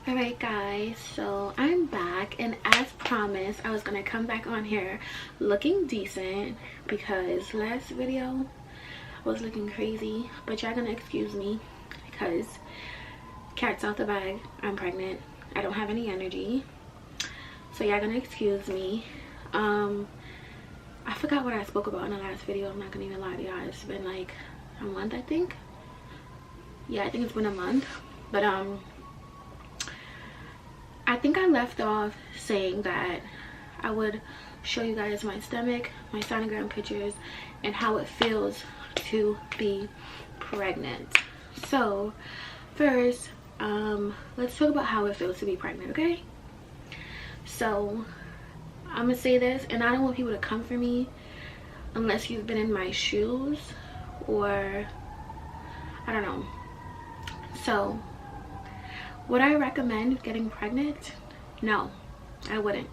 Alright guys, so I'm back, and as promised I was gonna come back on here looking decent because last video I was looking crazy, but y'all gonna excuse me because cat's out the bag. I'm pregnant, I don't have any energy, so y'all gonna excuse me. I forgot what I spoke about in the last video. I'm not gonna even lie to y'all. It's been like a month, I think. Yeah, I think it's been a month, but I think I left off saying that I would show you guys my stomach, my sonogram pictures, and how it feels to be pregnant. So first, let's talk about how it feels to be pregnant, okay? So I'm gonna say this, and I don't want people to come for me unless you've been in my shoes, or I don't know. So would I recommend getting pregnant? No, I wouldn't.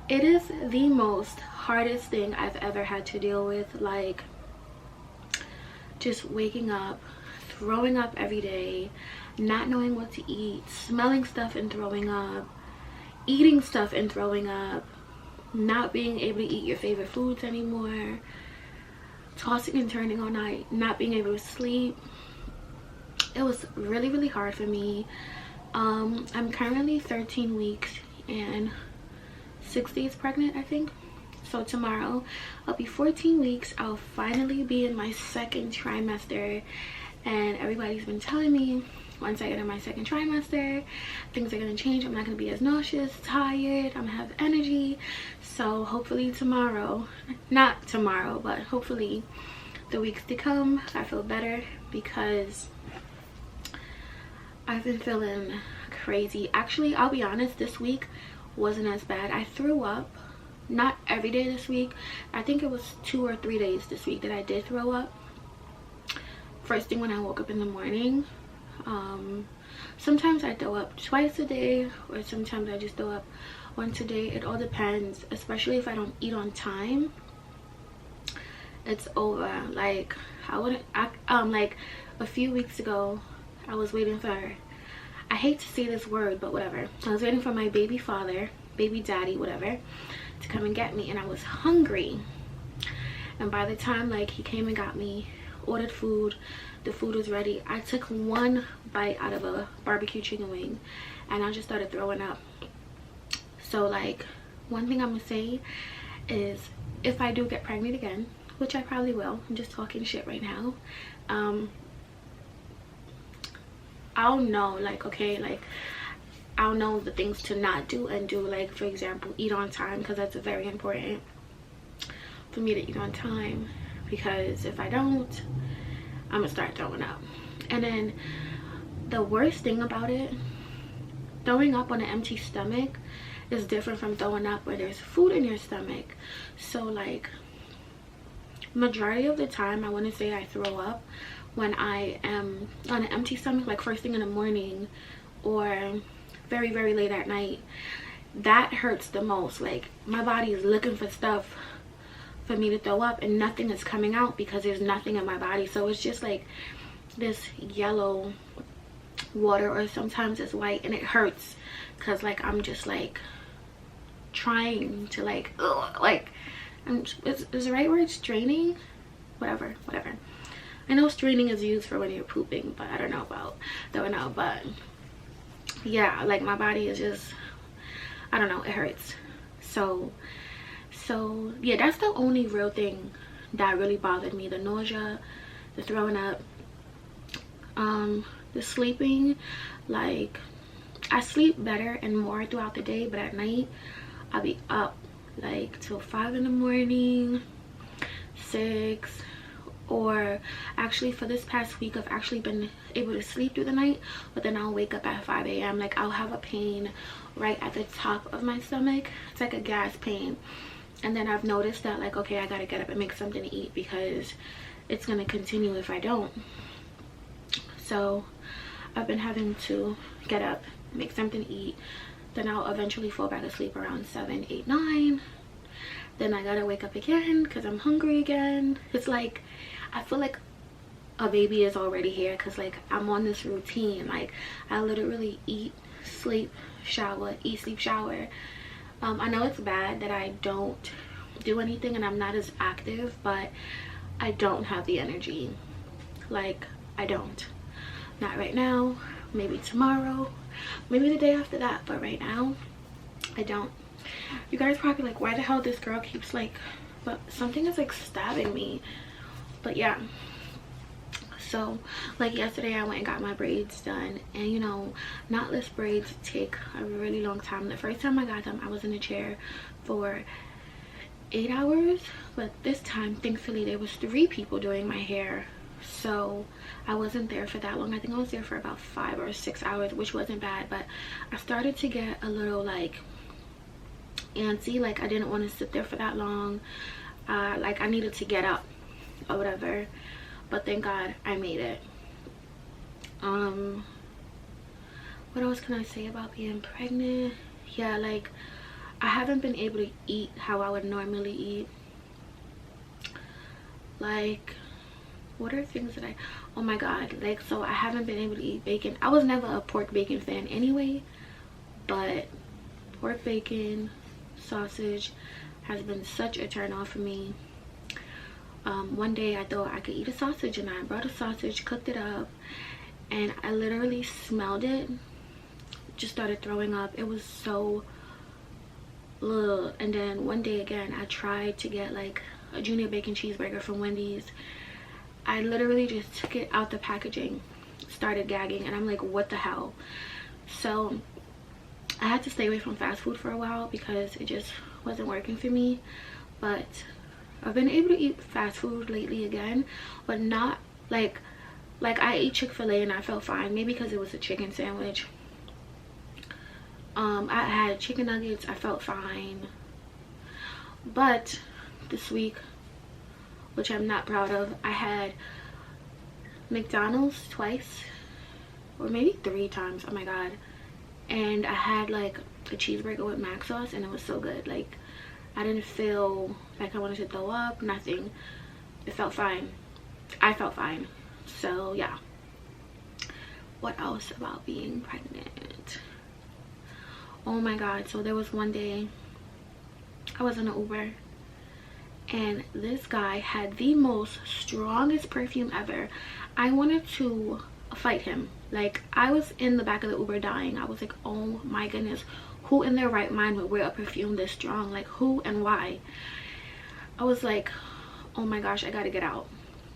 It is the most hardest thing I've ever had to deal with. Like, just waking up, throwing up every day, not knowing what to eat, smelling stuff and throwing up, eating stuff and throwing up, not being able to eat your favorite foods anymore, tossing and turning all night, not being able to sleep. It was really hard for me. I'm currently 13 weeks and 6 days pregnant, I think. So tomorrow I'll be 14 weeks. I'll finally be in my second trimester, and everybody's been telling me once I get in my second trimester things are gonna change. I'm not gonna be as nauseous, tired, I'm gonna have energy. So hopefully tomorrow, not tomorrow, but hopefully the weeks to come, I feel better, because I've been feeling crazy. Actually, I'll be honest, this week wasn't as bad. I threw up, not every day this week. I think it was 2 or 3 days this week that I did throw up. First thing when I woke up in the morning. Sometimes I throw up twice a day, or sometimes I just throw up once a day. It all depends, especially if I don't eat on time. It's over. Like, like a few weeks ago, I was waiting for, I hate to say this word, but whatever, I was waiting for my baby father, baby daddy, whatever, to come and get me, and I was hungry. And by the time like he came and got me, ordered food, the food was ready, I took one bite out of a barbecue chicken wing and I just started throwing up. So like, one thing I'm gonna say is, if I do get pregnant again, which I probably will, I'm just talking shit right now, I'll know, like, okay, like, I'll know the things to not do and do. Like, for example, eat on time, because that's very important for me to eat on time, because if I don't, I'm gonna start throwing up. And then the worst thing about it, throwing up on an empty stomach is different from throwing up where there's food in your stomach. So like, majority of the time I want to say I throw up when I am on an empty stomach, like first thing in the morning or very late at night. That hurts the most. Like, my body is looking for stuff for me to throw up, and nothing is coming out because there's nothing in my body. So it's just like this yellow water, or sometimes it's white, and it hurts because like I'm just like trying to like, ugh, like, is the right word straining? Whatever. I know straining is used for when you're pooping, but I don't know about throwing out. But yeah, like, my body is just, I don't know, it hurts. So yeah, that's the only real thing that really bothered me. The nausea, the throwing up, the sleeping. Like, I sleep better and more throughout the day, but at night I'll be up like till 5 in the morning, 6. Or actually, for this past week, I've actually been able to sleep through the night, but then I'll wake up at 5 a.m. Like, I'll have a pain right at the top of my stomach. It's like a gas pain. And then I've noticed that, like, okay, I gotta get up and make something to eat, because it's gonna continue if I don't. So I've been having to get up, make something to eat, then I'll eventually fall back asleep around 7, 8, 9. Then I gotta wake up again because I'm hungry again. It's like, I feel like a baby is already here, because like I'm on this routine. Like, I literally eat, sleep, shower, eat, sleep, shower. I know it's bad that I don't do anything and I'm not as active, but I don't have the energy. Like, I don't. Not right now, maybe tomorrow, maybe the day after that, but right now I don't. You guys probably like, why the hell this girl keeps like, but something is like stabbing me. But yeah, so like yesterday I went and got my braids done, and you know, knotless braids take a really long time. The first time I got them, I was in a chair for 8 hours, but this time thankfully there was 3 people doing my hair, so I wasn't there for that long. I think I was there for about 5 or 6 hours, which wasn't bad, but I started to get a little like antsy. Like I didn't want to sit there for that long. Like I needed to get up or whatever, but thank God I made it. What else can I say about being pregnant? Yeah, like I haven't been able to eat how I would normally eat. Like, what are things that oh my God, like, so I haven't been able to eat bacon. I was never a pork bacon fan anyway, but pork bacon, sausage has been such a turn off for me. One day I thought I could eat a sausage, and I brought a sausage, cooked it up, and I literally smelled it, just started throwing up. It was so ugh. And then one day again I tried to get like a junior bacon cheeseburger from Wendy's. I literally just took it out the packaging, started gagging, and I'm like, what the hell? So I had to stay away from fast food for a while because it just wasn't working for me. But I've been able to eat fast food lately again, but not like I ate Chick-fil-A and I felt fine, maybe because it was a chicken sandwich. I had chicken nuggets, I felt fine. But this week, which I'm not proud of, I had McDonald's twice, or maybe 3 times, oh my God, and I had like a cheeseburger with mac sauce, and it was so good. Like I didn't feel like I wanted to throw up, nothing. It felt fine. I felt fine. So yeah. What else about being pregnant? Oh my God, so there was one day I was in an Uber, and this guy had the most strongest perfume ever. I wanted to fight him. Like I was in the back of the Uber dying. I was like, oh my goodness, who in their right mind would wear a perfume this strong? Like who and why? I was like, oh my gosh, I gotta get out.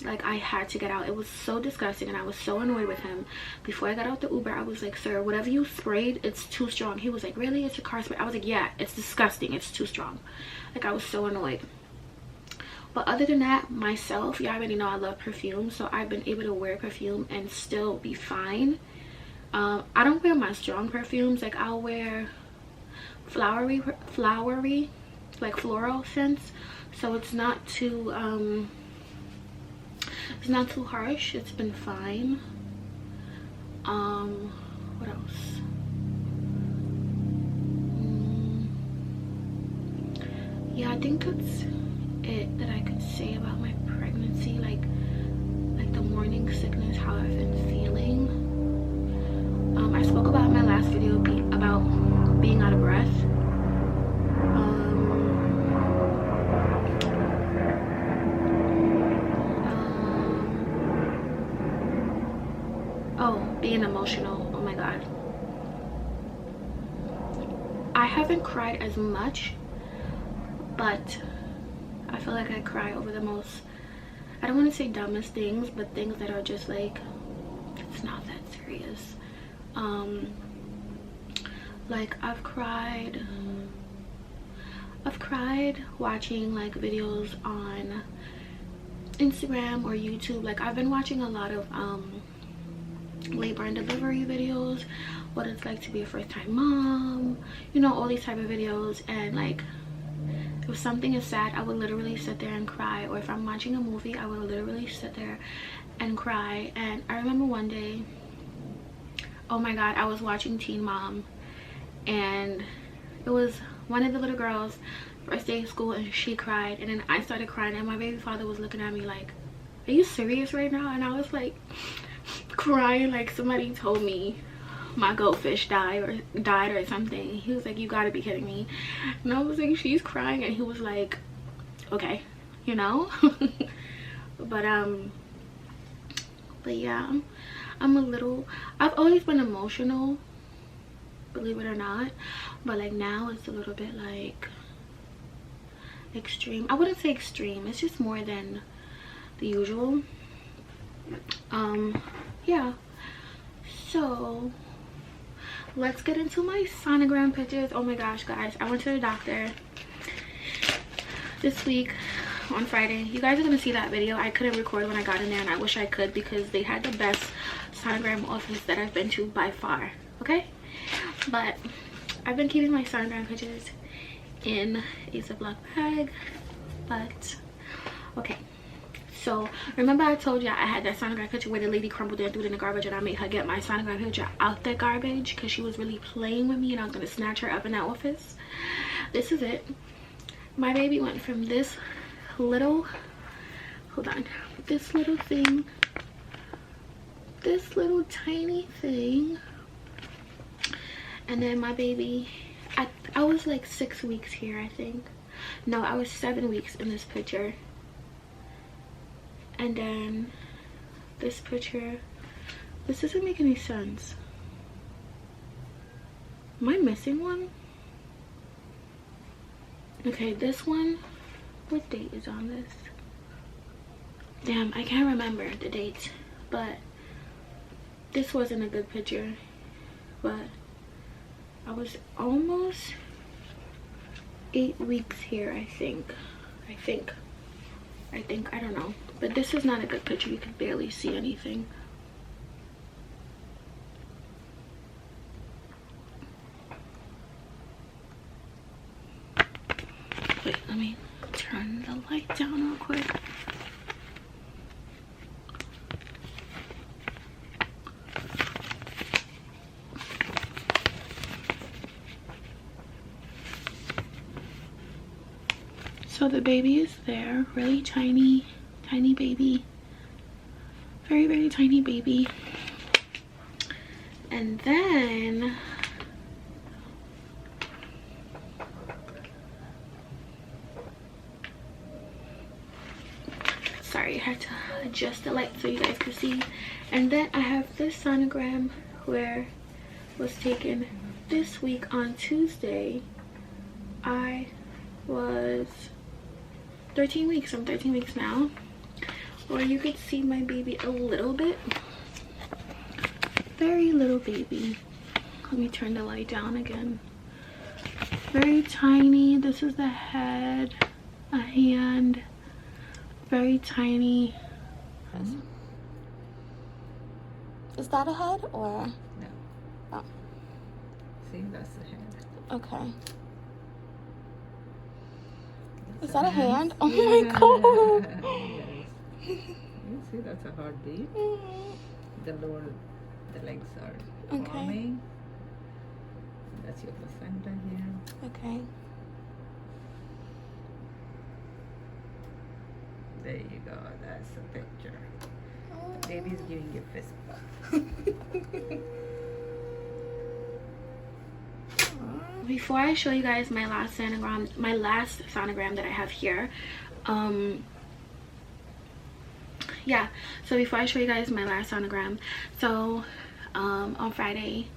Like I had to get out. It was so disgusting, and I was so annoyed with him. Before I got out the Uber, I was like, sir, whatever you sprayed, it's too strong. He was like, really? It's a car spray? I was like, yeah, it's disgusting, it's too strong. Like I was so annoyed. But other than that, myself, you already know I love perfume, so I've been able to wear perfume and still be fine. I don't wear my strong perfumes. Like I'll wear flowery like floral scents, so it's not too harsh. It's been fine. What else? Yeah, I think that's it that I could say about my pregnancy. Like the morning sickness, how I've been feeling. I spoke about in my last video about being out of breath. Oh, being emotional. Oh my God, I haven't cried as much, but I feel like I cry over the most, I don't want to say dumbest things, but things that are just like, it's not that serious. Like I've cried watching like videos on Instagram or YouTube. Like I've been watching a lot of labor and delivery videos, what it's like to be a first-time mom, you know, all these type of videos. And like if something is sad, I would literally sit there and cry. Or if I'm watching a movie, I would literally sit there and cry. And I remember one day, oh my God, I was watching Teen Mom, and it was one of the little girls, first day of school, and she cried, and then I started crying, and my baby father was looking at me like, are you serious right now? And I was like crying like somebody told me my goldfish died or something. He was like, you gotta be kidding me. And I was like, she's crying. And he was like, okay, you know. but yeah, I'm a little, I've always been emotional, believe it or not, but like now it's a little bit like extreme. I wouldn't say extreme, it's just more than the usual. Yeah, so let's get into my sonogram pictures. Oh my gosh, guys, I went to the doctor this week on Friday. You guys are gonna see that video. I couldn't record when I got in there, and I wish I could, because they had the best sonogram office that I've been to by far. Okay, but I've been keeping my sonogram pictures in a Ziploc bag. But okay, so remember I told you I had that sonogram picture where the lady crumbled it and threw it in the garbage, and I made her get my sonogram picture out the garbage because she was really playing with me and I was gonna snatch her up in that office. This is it. My baby went from this little, hold on, this little thing, this little tiny thing, and then my baby, I was like 6 weeks here, I think. No, I was 7 weeks in this picture. And then this picture, this doesn't make any sense. Am I missing one? Okay, this one, what date is on this? Damn, I can't remember the date, but this wasn't a good picture. But I was almost 8 weeks here, I think, I don't know. But this is not a good picture. You can barely see anything. Wait, let me turn the light down real quick. So the baby is there, really tiny baby, very, very tiny baby. And then sorry, I had to adjust the light so you guys could see. And then I have this sonogram where it was taken this week on Tuesday. I was 13 weeks. I'm 13 weeks now. Or you could see my baby a little bit. Very little baby. Let me turn the light down again. Very tiny. This is the head, a hand. Very tiny. Is that a head or? No. Oh. See, that's the head. Okay. Is that a hand? Oh my god. Yes. You see, that's a heartbeat. The legs are Okay. forming. That's your placenta here. Okay. There you go. That's the picture. The baby's giving you fist bump. Before I show you guys my last sonogram that I have here, yeah, so before I show you guys my last sonogram, so on Friday,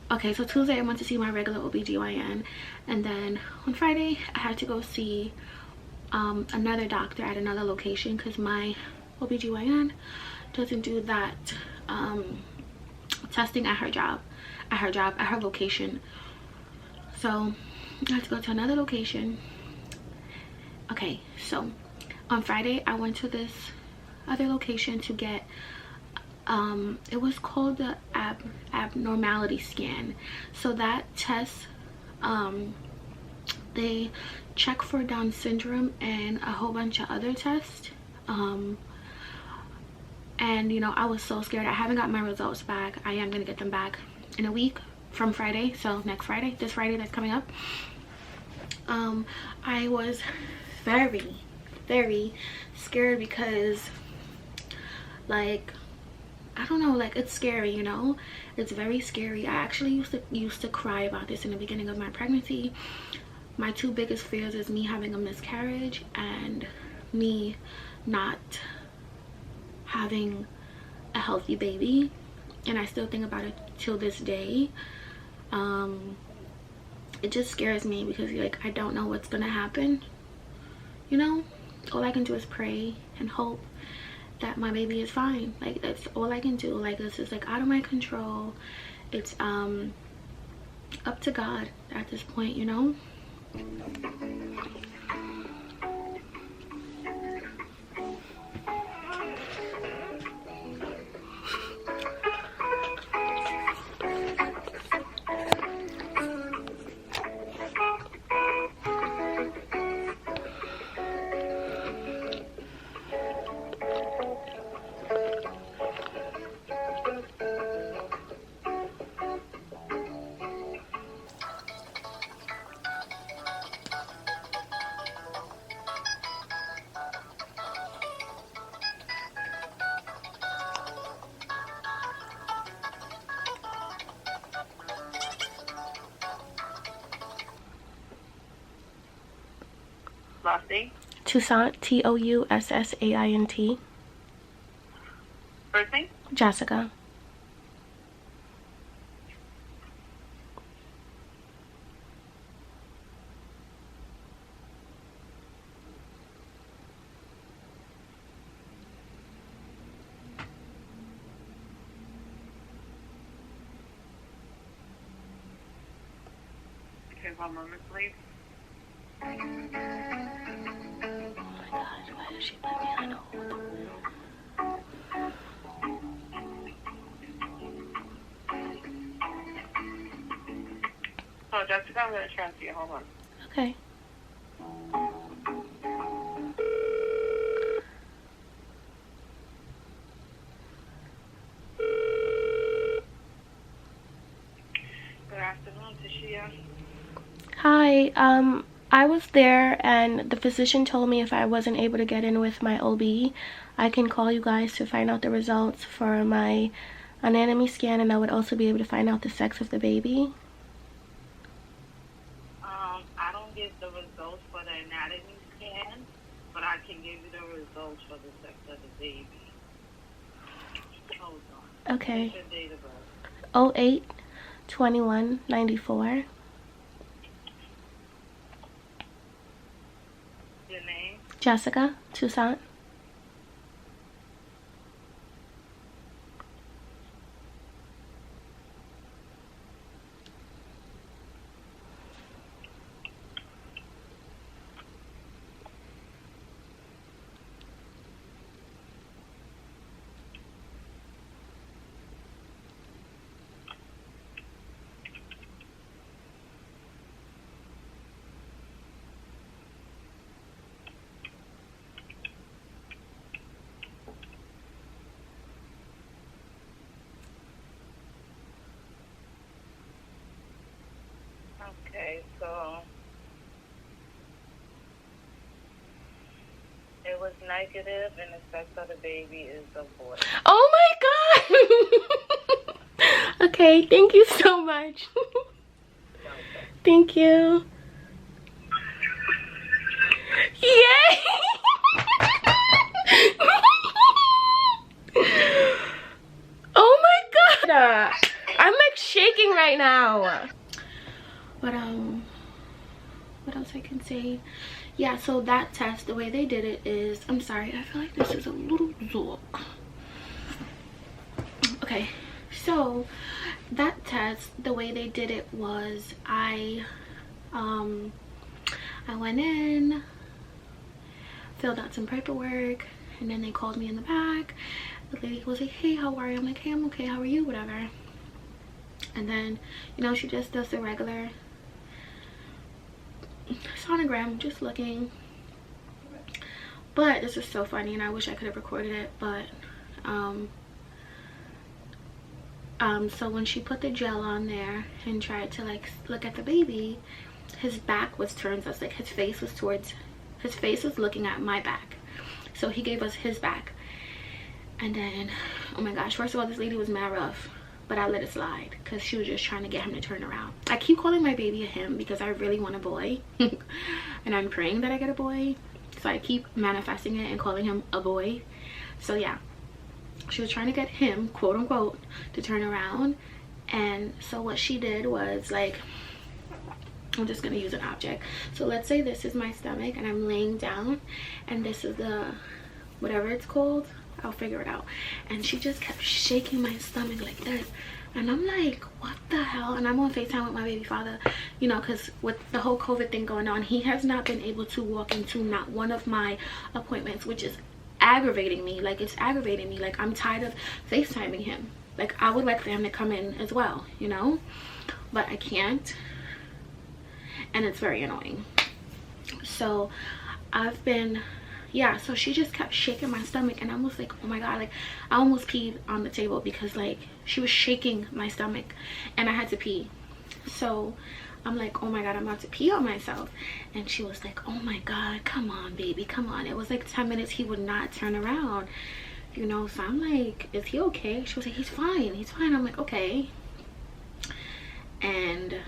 okay, so Tuesday I went to see my regular OBGYN, and then on Friday I had to go see another doctor at another location because my OBGYN doesn't do that testing at her location. So I had to go to another location. Okay, so on Friday I went to this other location to get it was called the abnormality scan. So that test, they check for Down syndrome and a whole bunch of other tests. And you know, I was so scared. I haven't got my results back. I am gonna get them back in a week from Friday, so next Friday, this Friday that's coming up. I was very, very scared because like I don't know, like, it's scary, you know. It's very scary. I actually used to cry about this in the beginning of my pregnancy. My two biggest fears is me having a miscarriage and me not having a healthy baby, and I still think about it till this day. It just scares me because, like, I don't know what's gonna happen, you know. All I can do is pray and hope that my baby is fine. Like, that's all I can do. Like, this is like out of my control. It's up to God at this point, you know. Last name? Toussaint, Tousssaint. First name? Jessica. Okay, 1 moment, please. Oh my gosh, why did she put me on hold? Oh, Jessica, I'm going to transfer you. Hold on. Okay. Good afternoon, Tashia. Hi, I was there and the physician told me if I wasn't able to get in with my OB, I can call you guys to find out the results for my anatomy scan, and I would also be able to find out the sex of the baby. I don't get the results for the anatomy scan, but I can give you the results for the sex of the baby. Hold on. Okay. What's your date of birth? 08/21/94. Your name? Jessica Toussaint. Okay, so it was negative, and the sex of the baby is a boy. Oh my god. Okay, thank you so much. Thank you. Yay! Oh my god. I'm like shaking right now. But what else I can say? Yeah, so that test, the way they did it is, I'm sorry, I feel like this is a little zork. Okay, so that test, the way they did it was I went in, filled out some paperwork, and then they called me in the back. The lady was like, hey, how are you? I'm like, hey, I'm okay, how are you? Whatever. And then, you know, she just does the regular sonogram, just looking. But this is so funny, and I wish I could have recorded it, but so when she put the gel on there and tried to like look at the baby, his back was turned us, like his face was looking at my back, so he gave us his back. And then, oh my gosh, first of all, this lady was mad rough, but I let it slide because she was just trying to get him to turn around. I keep calling my baby a him because I really want a boy. And I'm praying that I get a boy, so I keep manifesting it and calling him a boy. So yeah, she was trying to get him, quote unquote, to turn around. And so what she did was, like, I'm just gonna use an object. So let's say this is my stomach and I'm laying down, and this is the whatever it's called, I'll figure it out. And she just kept shaking my stomach like this, and I'm like, what the hell? And I'm on FaceTime with my baby father, you know, because with the whole COVID thing going on, he has not been able to walk into not one of my appointments, which is aggravating me. Like, it's aggravating me. Like, I'm tired of FaceTiming him. Like, I would like for him to come in as well, you know, but I can't, and it's very annoying. So I've been, yeah, so she just kept shaking my stomach, and I was like, oh my god, like, I almost peed on the table because, like, she was shaking my stomach and I had to pee. So I'm like, oh my god, I'm about to pee on myself. And she was like, oh my god, come on baby, come on. It was like 10 minutes, he would not turn around, you know. So I'm like, is he okay? She was like, he's fine, he's fine. I'm like, okay. And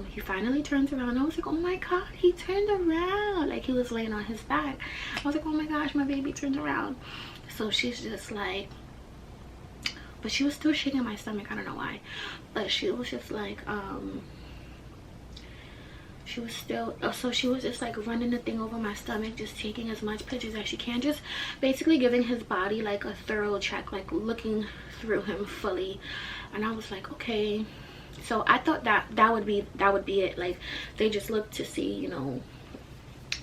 he finally turns around. I was like, oh my god, he turned around. Like, he was laying on his back. I was like, oh my gosh, my baby turned around. So she's just like, but she was still shaking my stomach. I don't know why, but she was just like, she was still, so she was just like running the thing over my stomach, just taking as much pictures as she can, just basically giving his body like a thorough check, like looking through him fully. And I was like, okay. So I thought that would be it. Like, they just look to see, you know,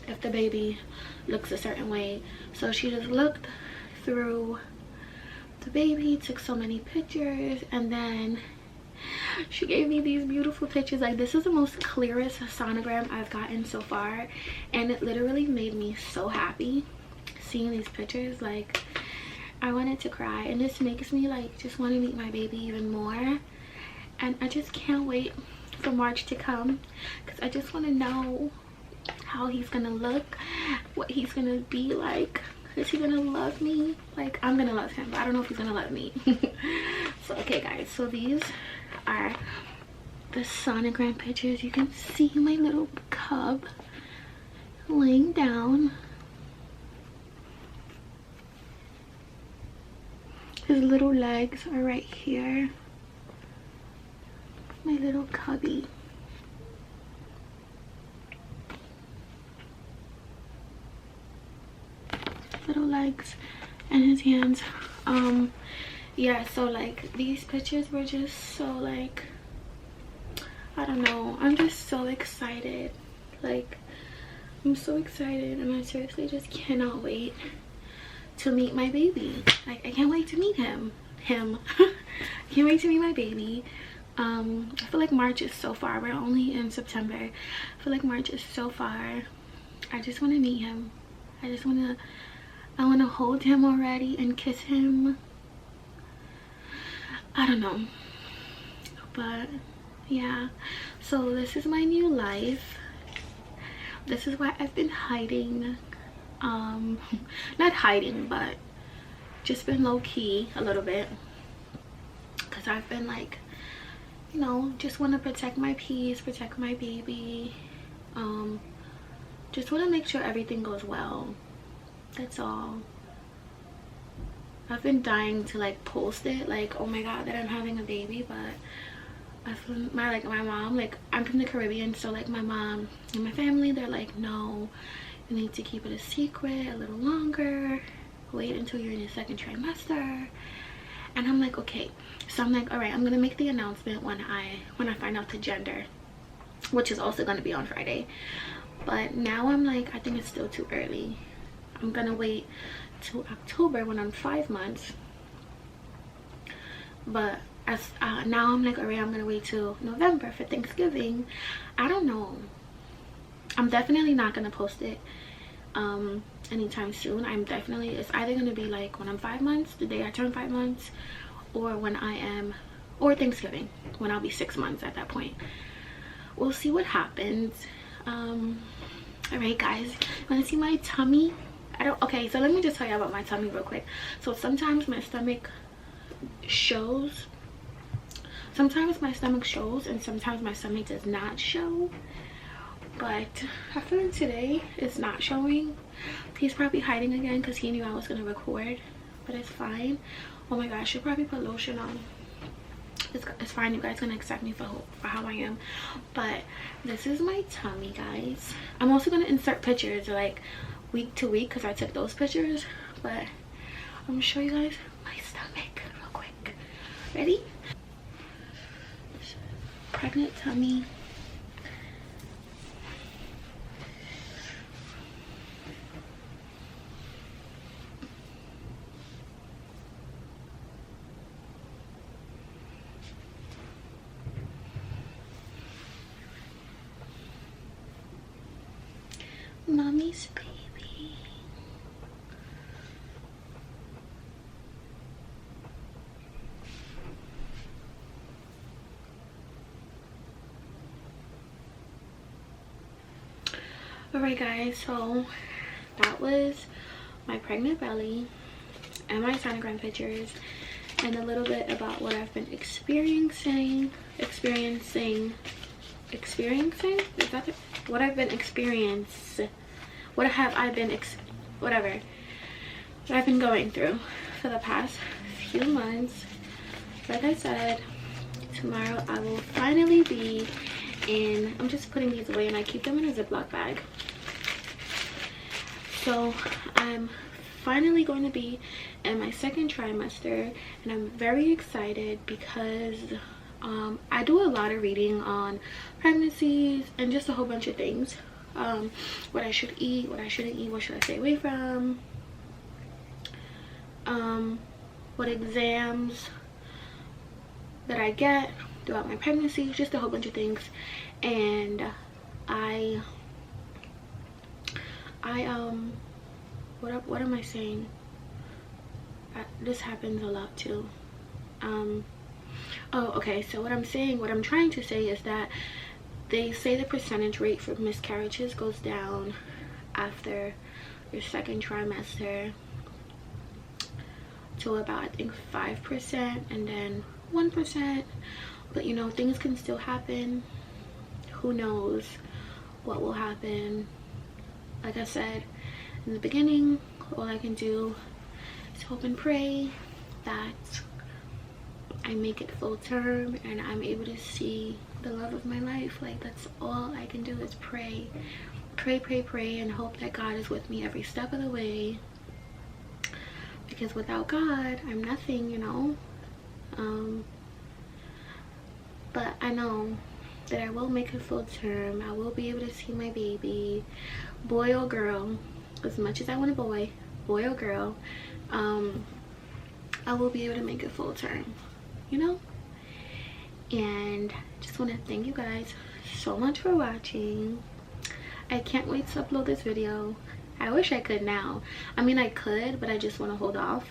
if the baby looks a certain way. So she just looked through the baby, took so many pictures, and then she gave me these beautiful pictures. Like, this is the most clearest sonogram I've gotten so far, and it literally made me so happy seeing these pictures. Like, I wanted to cry, and this makes me like just want to meet my baby even more. And I just can't wait for March to come, because I just want to know how he's gonna look, what he's gonna be like. Is he gonna love me? Like, I'm gonna love him, but I don't know if he's gonna love me. So okay guys, so these are the sonogram pictures. You can see my little cub laying down. His little legs are right here. My little cubby. Little legs and his hands. Yeah, so like these pictures were just so like, I don't know, I'm just so excited. Like, I'm so excited, and I seriously just cannot wait to meet my baby. Like, I can't wait to meet him. I can't wait to meet my baby. I feel like March is so far. We're only in September. I feel like March is so far. I just want to meet him. I want to hold him already and kiss him. I don't know, but yeah. So this is my new life. This is why I've been hiding. Not hiding, but just been low-key a little bit, because I've been like, you know, just want to protect my peace, protect my baby. Just want to make sure everything goes well. That's all. I've been dying to like post it, like, oh my god, that I'm having a baby, but I feel my mom, like, I'm from the Caribbean, so like my mom and my family, they're like, no, you need to keep it a secret a little longer, wait until you're in your second trimester. And I'm like, okay. So I'm like, all right, I'm gonna make the announcement when I find out the gender, which is also gonna be on Friday. But now I'm like, I think it's still too early. I'm gonna wait till October when I'm 5 months. But as now I'm like, all right, I'm gonna wait till November for Thanksgiving. I don't know. I'm definitely not gonna post it anytime soon. It's either gonna be like when I'm 5 months, the day I turn 5 months, or when I am, or Thanksgiving when I'll be 6 months at that point. We'll see what happens. All right guys, you want to see my tummy? Okay, so let me just tell you about my tummy real quick. So sometimes my stomach shows, and sometimes my stomach does not show. But I feel like today it's not showing. He's probably hiding again because he knew I was gonna record, but it's fine. Oh my gosh, I should probably put lotion on. It's fine, you guys can accept me for how I am. But this is my tummy, guys. I'm also gonna insert pictures like week to week because I took those pictures, but I'm gonna show you guys my stomach real quick. Ready? Pregnant tummy. Mommy's baby. Alright guys, so that was my pregnant belly and my sonogram pictures and a little bit about what I've been experiencing. Is that it? What I've been what I've been going through for the past few months. Like I said, tomorrow I will finally be in, I'm just putting these away and I keep them in a Ziploc bag. So I'm finally going to be in my second trimester and I'm very excited because I do a lot of reading on pregnancies and just a whole bunch of things. What I should eat, what I shouldn't eat, what should I stay away from, what exams that I get throughout my pregnancy, just a whole bunch of things. And what am I saying? This happens a lot too. Oh, okay, so what I'm trying to say is that they say the percentage rate for miscarriages goes down after your second trimester to about, I think, 5% and then 1%. But you know, things can still happen. Who knows what will happen? Like I said in the beginning, all I can do is hope and pray that I make it full term and I'm able to see the love of my life. Like, that's all I can do is pray and hope that God is with me every step of the way, because without God I'm nothing, you know. But I know that I will make it full term. I will be able to see my baby, boy or girl, as much as I want a boy or girl. I will be able to make it full term, you know. And just want to thank you guys so much for watching. I can't wait to upload this video. I wish I could now. I mean, I could, but I just want to hold off.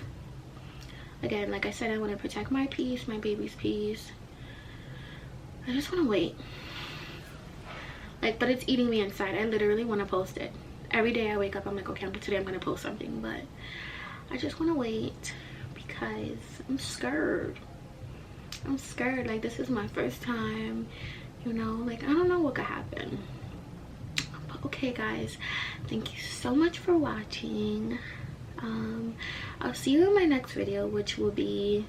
Again, like I said, I want to protect my peace, my baby's peace. I just want to wait. Like, but it's eating me inside. I literally want to post it. Every day I wake up, I'm like, okay, today I'm going to post something. But I just want to wait because I'm scared. I'm scared. Like, this is my first time, you know. Like, I don't know what could happen. But okay, guys, thank you so much for watching. I'll see you in my next video, which will be,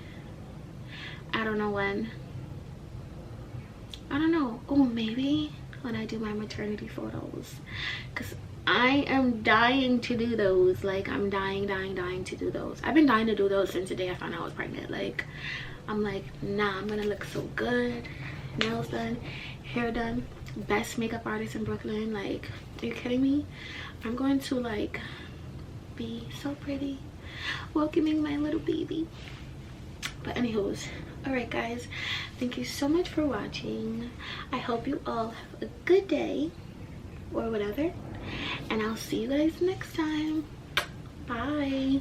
I don't know when. I don't know. Oh, maybe when I do my maternity photos, because I am dying to do those. Like, I'm dying to do those. I've been dying to do those since the day I found out I was pregnant. Like, I'm like, nah, I'm gonna look so good. Nails done, hair done, best makeup artist in Brooklyn. Like, are you kidding me? I'm going to, like, be so pretty welcoming my little baby. But anywho's, alright guys, thank you so much for watching. I hope you all have a good day or whatever, and I'll see you guys next time. Bye.